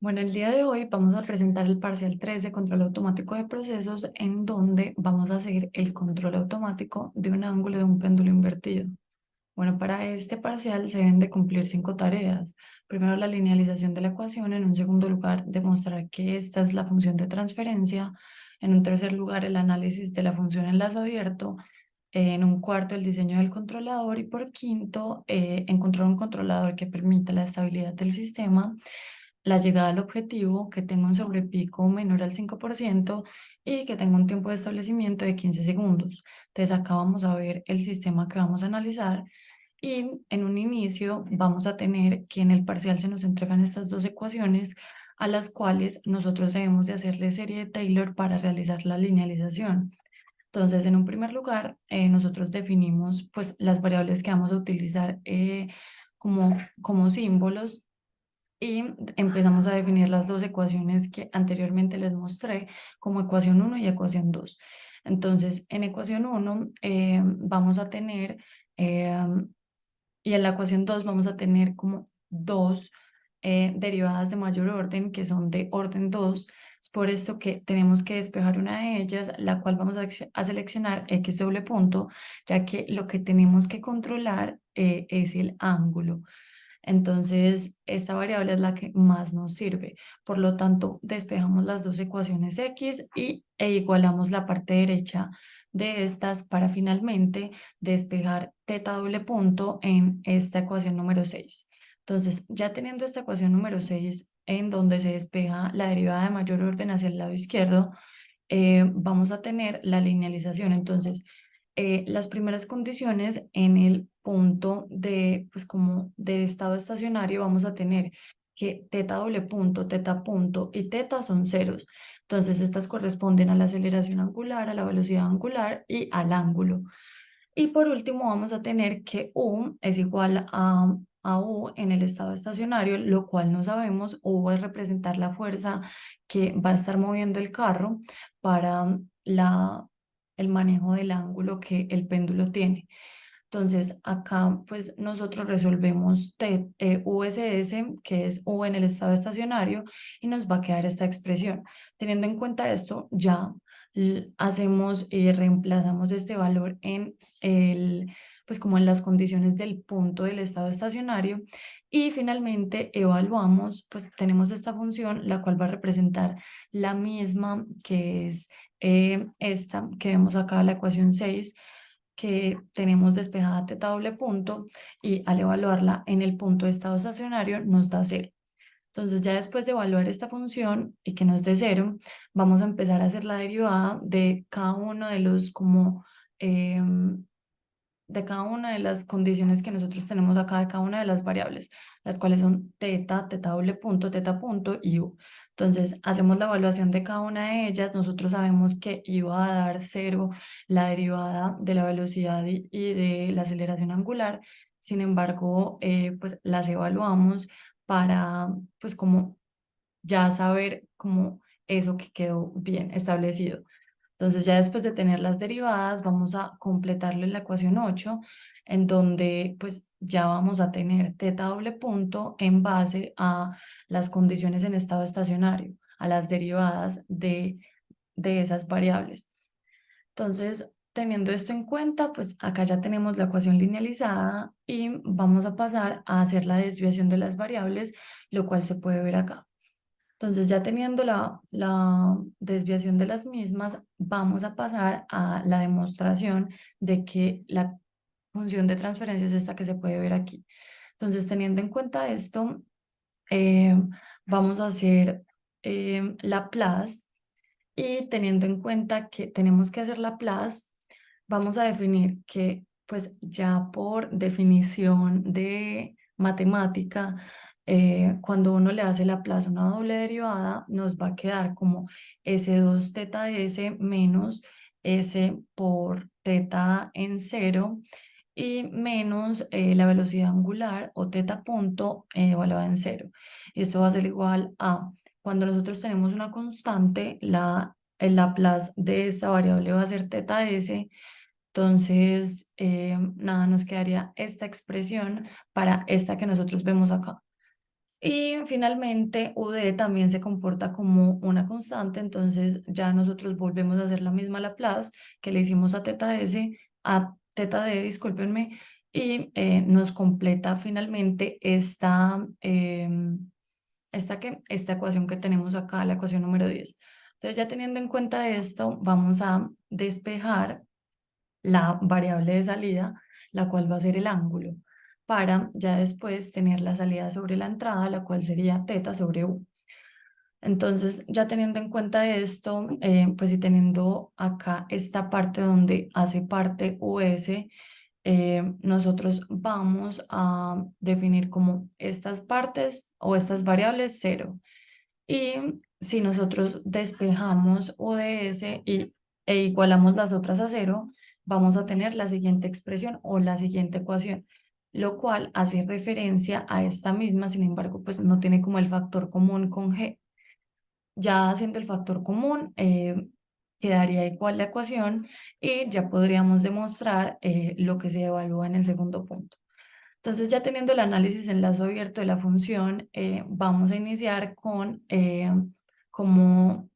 Bueno, el día de hoy vamos a presentar el parcial 3 de control automático de procesos, en donde vamos a hacer el control automático de un ángulo de un péndulo invertido. Bueno, para este parcial se deben de cumplir 5 tareas. Primero, la linealización de la ecuación. En un segundo lugar, demostrar que esta es la función de transferencia. En un tercer lugar, el análisis de la función en lazo abierto. En un cuarto, el diseño del controlador. Y por quinto, encontrar un controlador que permita la estabilidad del sistema, la llegada al objetivo, que tenga un sobrepico menor al 5% y que tenga un tiempo de establecimiento de 15 segundos. Entonces acá vamos a ver el sistema que vamos a analizar, y en un inicio vamos a tener que en el parcial se nos entregan estas dos ecuaciones, a las cuales nosotros debemos de hacerle serie de Taylor para realizar la linealización. Entonces, en un primer lugar, nosotros definimos pues las variables que vamos a utilizar como símbolos, y empezamos a definir las dos ecuaciones que anteriormente les mostré, como ecuación uno y ecuación 2. Entonces, en ecuación uno vamos a tener, eh, y en la ecuación 2 vamos a tener como dos derivadas de mayor orden, que son de orden 2. Es por esto que tenemos que despejar una de ellas, la cual vamos a seleccionar x doble punto, ya que lo que tenemos que controlar es el ángulo. Entonces, esta variable es la que más nos sirve. Por lo tanto, despejamos las dos ecuaciones x e igualamos la parte derecha de estas para finalmente despejar teta doble punto en esta ecuación número 6. Entonces, ya teniendo esta ecuación número 6 en donde se despeja la derivada de mayor orden hacia el lado izquierdo, vamos a tener la linealización. Entonces, las primeras condiciones en el punto de, pues como de estado estacionario, vamos a tener que teta doble punto, teta punto y teta son ceros. Entonces, estas corresponden a la aceleración angular, a la velocidad angular y al ángulo. Y por último, vamos a tener que U es igual a U en el estado estacionario, lo cual no sabemos. U es representar la fuerza que va a estar moviendo el carro para el manejo del ángulo que el péndulo tiene. Entonces, acá pues nosotros resolvemos USS, que es U en el estado estacionario, y nos va a quedar esta expresión. Teniendo en cuenta esto, ya hacemos y reemplazamos este valor en pues como en las condiciones del punto del estado estacionario, y finalmente evaluamos, pues tenemos esta función, la cual va a representar la misma que es esta que vemos acá, la ecuación 6, que tenemos despejada teta doble punto, y al evaluarla en el punto de estado estacionario nos da cero. Entonces, ya después de evaluar esta función y que nos dé cero, vamos a empezar a hacer la derivada de cada uno de los de cada una de las condiciones que nosotros tenemos acá, de cada una de las variables, las cuales son teta, teta doble punto, teta punto y u. Entonces, hacemos la evaluación de cada una de ellas. Nosotros sabemos que iba a dar cero la derivada de la velocidad y de la aceleración angular. Sin embargo, pues las evaluamos para, pues como ya saber como eso que quedó bien establecido. Entonces, ya después de tener las derivadas, vamos a completarle la ecuación 8, en donde pues ya vamos a tener teta doble punto en base a las condiciones en estado estacionario, a las derivadas de esas variables. Entonces, teniendo esto en cuenta, pues acá ya tenemos la ecuación linealizada, y vamos a pasar a hacer la desviación de las variables, lo cual se puede ver acá. Entonces, ya teniendo la desviación de las mismas, vamos a pasar a la demostración de que la función de transferencia es esta que se puede ver aquí. Entonces, teniendo en cuenta esto, eh, vamos a hacer Laplace, y teniendo en cuenta que tenemos que hacer Laplace, vamos a definir que, pues ya por definición de matemática, cuando uno le hace Laplace a una doble derivada, nos va a quedar como S2 teta S menos S por teta en cero, y menos la velocidad angular o teta punto evaluada en cero. Y esto va a ser igual a, cuando nosotros tenemos una constante, el Laplace de esta variable va a ser teta S. Entonces, nada, nos quedaría esta expresión para esta que nosotros vemos acá. Y finalmente, UD también se comporta como una constante, entonces ya nosotros volvemos a hacer la misma Laplace que le hicimos a teta S, a teta D, discúlpenme, y nos completa finalmente esta ecuación que tenemos acá, la ecuación número 10. Entonces, ya teniendo en cuenta esto, vamos a despejar la variable de salida, la cual va a ser el ángulo, para ya después tener la salida sobre la entrada, la cual sería teta sobre u. Entonces, ya teniendo en cuenta esto, pues y teniendo acá esta parte donde hace parte US, nosotros vamos a definir como estas partes o estas variables cero. Y si nosotros despejamos ODS e igualamos las otras a cero, vamos a tener la siguiente expresión o la siguiente ecuación, lo cual hace referencia a esta misma, sin embargo, pues no tiene como el factor común con G. Ya haciendo el factor común, quedaría igual la ecuación y ya podríamos demostrar lo que se evalúa en el segundo punto. Entonces, ya teniendo el análisis en lazo abierto de la función, vamos a iniciar con cómo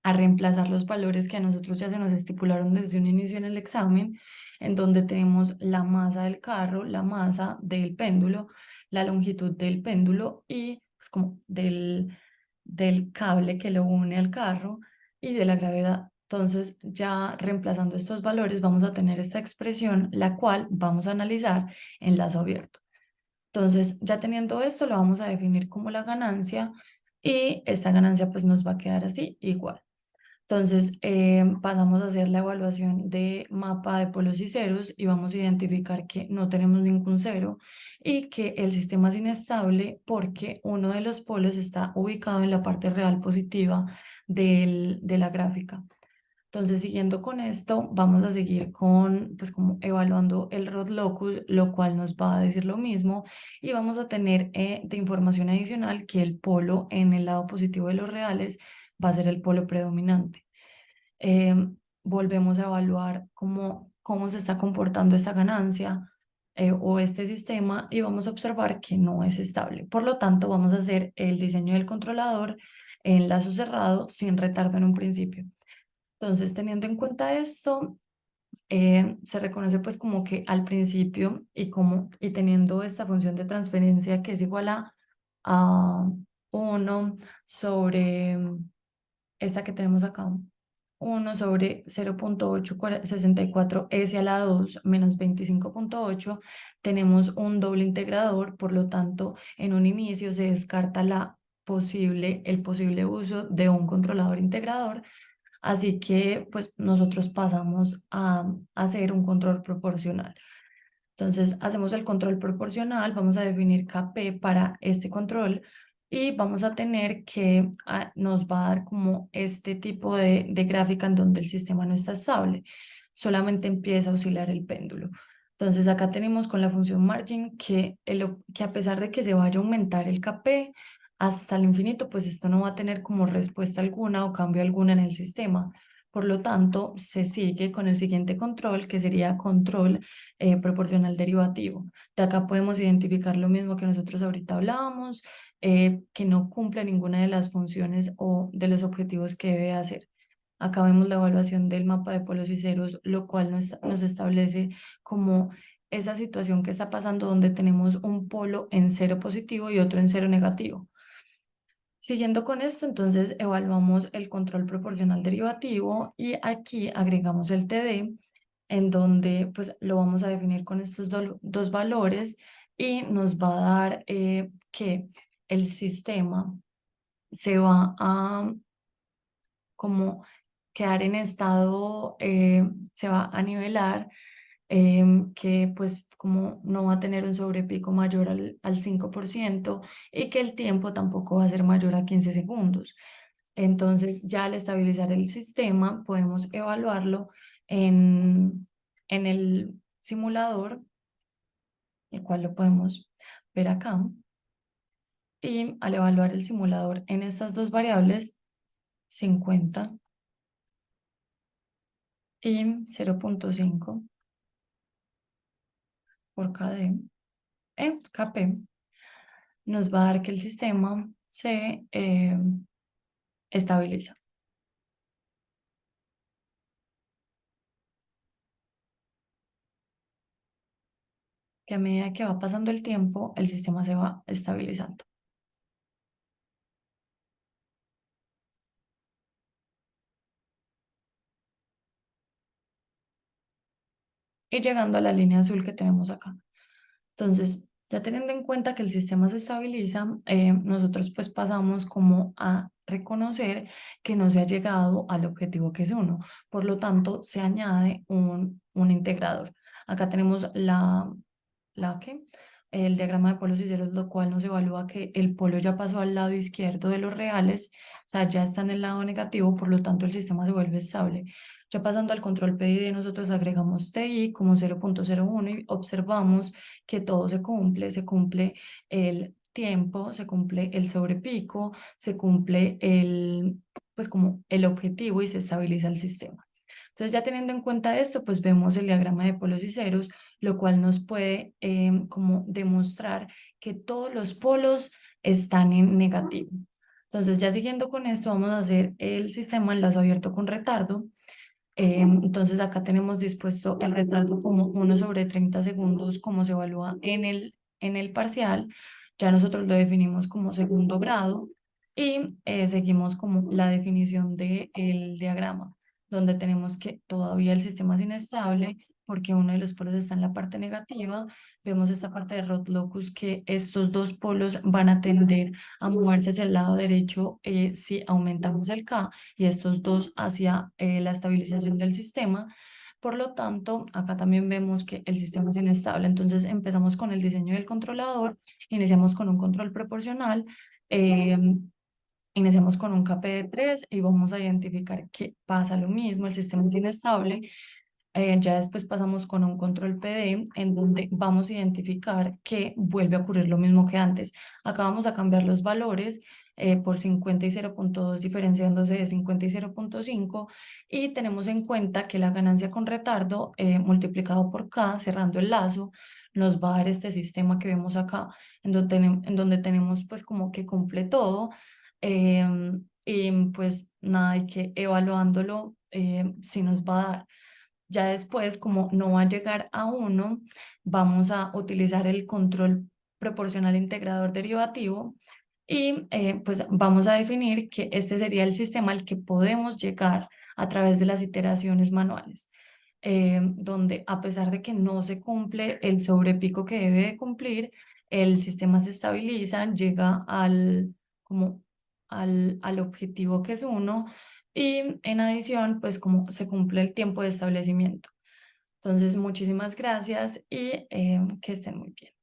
a reemplazar los valores que a nosotros ya se nos estipularon desde un inicio en el examen, en donde tenemos la masa del carro, la masa del péndulo, la longitud del péndulo y pues como del cable que lo une al carro y de la gravedad. Entonces, ya reemplazando estos valores, vamos a tener esta expresión, la cual vamos a analizar en lazo abierto. Entonces, ya teniendo esto, lo vamos a definir como la ganancia y esta ganancia pues nos va a quedar así igual. Entonces, pasamos a hacer la evaluación de mapa de polos y ceros y vamos a identificar que no tenemos ningún cero y que el sistema es inestable porque uno de los polos está ubicado en la parte real positiva de la gráfica. Entonces, siguiendo con esto, vamos a seguir con, pues como evaluando el rod locus, lo cual nos va a decir lo mismo y vamos a tener de información adicional que el polo en el lado positivo de los reales va a ser el polo predominante. Eh, Volvemos a evaluar cómo se está comportando esta ganancia o este sistema y vamos a observar que no es estable. Por lo tanto, vamos a hacer el diseño del controlador en lazo cerrado sin retardo en un principio. Entonces, teniendo en cuenta esto, se reconoce pues como que al principio y teniendo esta función de transferencia que es igual a 1 sobre esta que tenemos acá, 1 sobre 0,864 s a la 2 menos 25,8, tenemos un doble integrador, por lo tanto, en un inicio se descarta el posible uso de un controlador integrador. Así que pues nosotros pasamos a hacer un control proporcional. Entonces hacemos el control proporcional, vamos a definir Kp para este control y vamos a tener que nos va a dar como este tipo de gráfica en donde el sistema no está estable, solamente empieza a oscilar el péndulo. Entonces acá tenemos con la función margin que a pesar de que se vaya a aumentar el Kp hasta el infinito, pues esto no va a tener como respuesta alguna o cambio alguna en el sistema. Por lo tanto, se sigue con el siguiente control, que sería control proporcional derivativo. De acá podemos identificar lo mismo que nosotros ahorita hablábamos, que no cumple ninguna de las funciones o de los objetivos que debe hacer. Acá vemos la evaluación del mapa de polos y ceros, lo cual nos establece como esa situación que está pasando donde tenemos un polo en cero positivo y otro en cero negativo. Siguiendo con esto, entonces evaluamos el control proporcional derivativo y aquí agregamos el TD, en donde pues lo vamos a definir con estos dos valores y nos va a dar que el sistema se va a como quedar en estado, se va a nivelar, que pues como no va a tener un sobrepico mayor al 5% y que el tiempo tampoco va a ser mayor a 15 segundos. Entonces ya al estabilizar el sistema podemos evaluarlo en el simulador, el cual lo podemos ver acá. Y al evaluar el simulador en estas dos variables, 50 y 0,5 por KD, Kp, nos va a dar que el sistema se estabiliza, que a medida que va pasando el tiempo, el sistema se va estabilizando. Y llegando a la línea azul que tenemos acá. Entonces, ya teniendo en cuenta que el sistema se estabiliza, nosotros pues pasamos como a reconocer que no se ha llegado al objetivo que es uno. Por lo tanto, se añade un integrador. Acá tenemos ¿qué? El diagrama de polos y ceros, lo cual nos evalúa que el polo ya pasó al lado izquierdo de los reales, o sea, ya está en el lado negativo, por lo tanto el sistema se vuelve estable. Ya pasando al control PID, nosotros agregamos TI como 0.01 y observamos que todo se cumple el tiempo, se cumple el sobrepico, se cumple pues como el objetivo y se estabiliza el sistema. Entonces, ya teniendo en cuenta esto, pues vemos el diagrama de polos y ceros, lo cual nos puede como demostrar que todos los polos están en negativo. Entonces, ya siguiendo con esto, vamos a hacer el sistema en lazo abierto con retardo. Entonces, acá tenemos dispuesto el retardo como 1/30 segundos, como se evalúa en el parcial. Ya nosotros lo definimos como segundo grado y seguimos como la definición del diagrama, donde tenemos que todavía el sistema es inestable porque uno de los polos está en la parte negativa. Vemos esta parte de Rod locus que estos dos polos van a tender a moverse hacia el lado derecho si aumentamos el K y estos dos hacia la estabilización del sistema. Por lo tanto, acá también vemos que el sistema es inestable. Entonces empezamos con el diseño del controlador, iniciamos con un control proporcional. eh, Iniciamos con un KP de 3 y vamos a identificar que pasa lo mismo, el sistema es inestable. Ya después pasamos con un control PD en donde vamos a identificar que vuelve a ocurrir lo mismo que antes. Acá vamos a cambiar los valores por 50 y 0.2 diferenciándose de 50 y 0.5 y tenemos en cuenta que la ganancia con retardo multiplicado por K cerrando el lazo nos va a dar este sistema que vemos acá en donde tenemos pues como que cumple todo. Y pues nada, hay que evaluándolo si nos va a dar. Ya después, como no va a llegar a uno, vamos a utilizar el control proporcional integrador derivativo y pues vamos a definir que este sería el sistema al que podemos llegar a través de las iteraciones manuales, donde a pesar de que no se cumple el sobrepico que debe de cumplir, el sistema se estabiliza, llega como al objetivo que es uno y en adición, pues como se cumple el tiempo de establecimiento. Entonces, muchísimas gracias y que estén muy bien.